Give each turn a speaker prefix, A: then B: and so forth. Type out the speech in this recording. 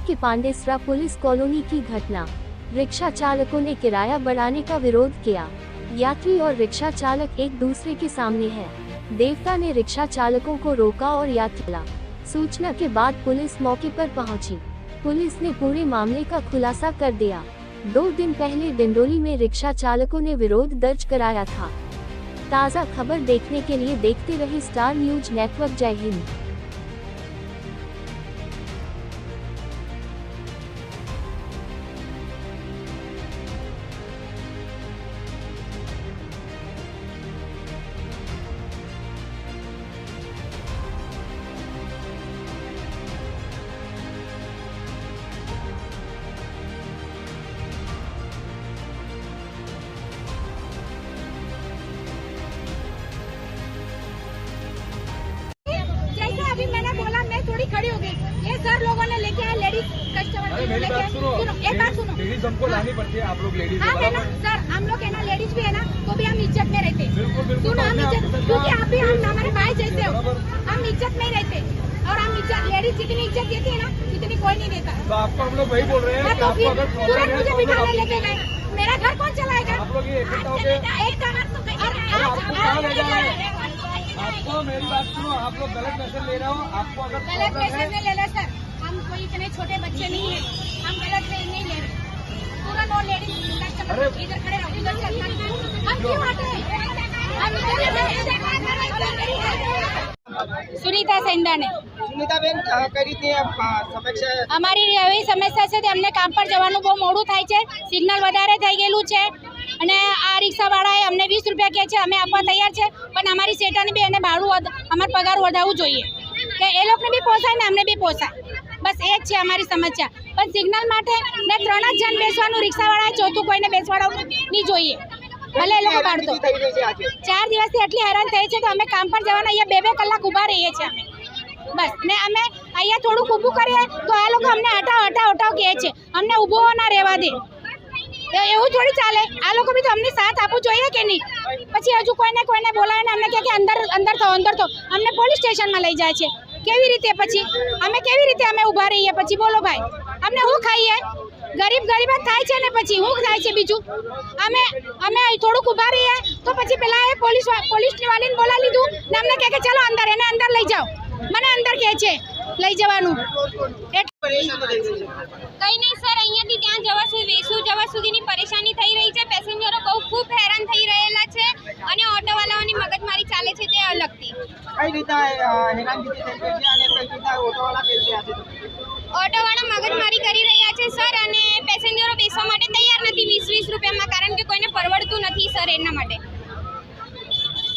A: इलाहाबाद के Pandesara police colony की घटना। रिक्शा चालकों ने किराया बढ़ाने का विरोध किया। यात्री और रिक्शा चालक एक दूसरे के सामने हैं। देवता ने रिक्शा चालकों को रोका और यात्री ला। सूचना के बाद पुलिस मौके पर पहुंची। पुलिस ने पूरे मामले का खुलासा कर दिया। 2 दिन पहले डिंडोली में रिक्शा चालकों ने विरोध दर्ज कराया था। ताज़ा खबर देखने के लिए देखते रहे स्टार न्यूज नेटवर्क। जय हिंद।
B: अभी मैंने बोला मैं थोड़ी खड़ी हो गई। ये सर लोगों ने लेके आए लेडीज कस्टमर।
C: मेरी बात सुनो,
B: एक बात सुनो,
C: लेडीज हमको लानी पड़ती है। आप लोग लेडीज
B: हाँ है ना सर, हम लोग है ना लेडीज भी है ना, तो भी हम इज्जत में रहते। सुनो, हम इज्जत, क्योंकि आप भी हम हमारे भाई जैसे हो, हम इज्जत में रहते। और हम इज्जत, लेडीज जितनी इज्जत देती है ना उतनी कोई नहीं देता।
C: तो आपको हम लोग वही बोल रहे हैं।
B: तो तुरंत मुझे बिठाने लेके गए। मेरा घर कौन चलाएगा?
C: आप लोग ये इकट्ठा होके आपको मेरी बात सुनो, आप लोग गलत मैसेज ले रहे हो। आपको अगर
B: गलत मैसेज नहीं ले रहे सर, हम कोई इतने छोटे बच्चे नहीं है, हम गलत नहीं ले रहे। पूरा नो लेडीज कस्टमर इधर खड़े रहो, इधर से हम क्यों आते हैं? सुनीता सेंदाने।
D: સુનિતાબેન કઈ રીતે સમસ્યા?
B: અમારી એવી સમસ્યા છે કે અમને કામ પર જવાનું બહુ મોડું થાય છે, સિગ્નલ વધારે થઈ ગયેલું છે અને આ રિક્ષાવાળાએ અમને 20 રૂપિયા કહે છે, અમે આપવા તૈયાર છે, પણ અમારી સેટાને બી એને ભાડું અમારો પગાર વધારવું જોઈએ કે એ લોકોને બી પોસાય ને અમને બી પોસાય। બસ એ જ છે અમારી સમસ્યા। પણ સિગ્નલ માટે ને 3 જ જણ બેસવાનું, રિક્ષાવાળાએ ચોથું કોઈને બેસવાડવું નહીં જોઈએ, ભલે એ લોકો કાઢતો। 4 દિવસથી એટલી હેરાન થઈ છે કે અમે કામ પર જવાના અહીંયા 2-2 કલાક ઊભા રહીએ છીએ અમે। બસ ને અમે અહીંયા થોડુંક ઊભું કરીએ તો આ લોકો અમને હટાવ કહે છે, અમને ઊભો ના રહેવા દે। એવું થોડી ચાલે, આ લોકો બી તો અમને સાથ આપવું જોઈએ કે નહીં? પછી હજુ કોઈને બોલાવીને અમને કહે કે અંદર થો, અમને પોલીસ સ્ટેશનમાં લઈ જાય છે। કેવી રીતે પછી અમે અમે ઊભા રહીએ? પછી બોલો ભાઈ, અમને શું ખાઈએ? ગરીબ જ થાય છે ને, પછી શું થાય છે બીજું? અમે થોડુંક ઊભા રહીએ તો પછી પેલા એ પોલીસની વાલીને બોલાવી લીધું ને અમને કહે કે ચલો અંદર, એને અંદર લઈ જાઓ। મને અંદર કહે છે લઈ જવાનું। કઈ નહીં સર, અહીંયાથી ત્યાં વેસુ જવા સુધીની પરેશાની થઈ રહી છે। પેસેન્જરો બહુ ખૂબ હેરાન થઈ રહેલા છે અને ઓટોવાળાઓની મગજમારી ચાલે છે તે અલગથી।
D: કઈ રીતે હેરાનગતિ થઈ રહી છે અને કઈ રીતે ઓટોવાળા કહી રહ્યા છે?
B: ઓટોવાળા મગજમારી કરી રહ્યા છે સર, અને પેસેન્જરો બેસવા માટે તૈયાર નથી 20-20 રૂપિયામાં, કારણ કે કોઈને પરવડતું નથી સર, એના માટે।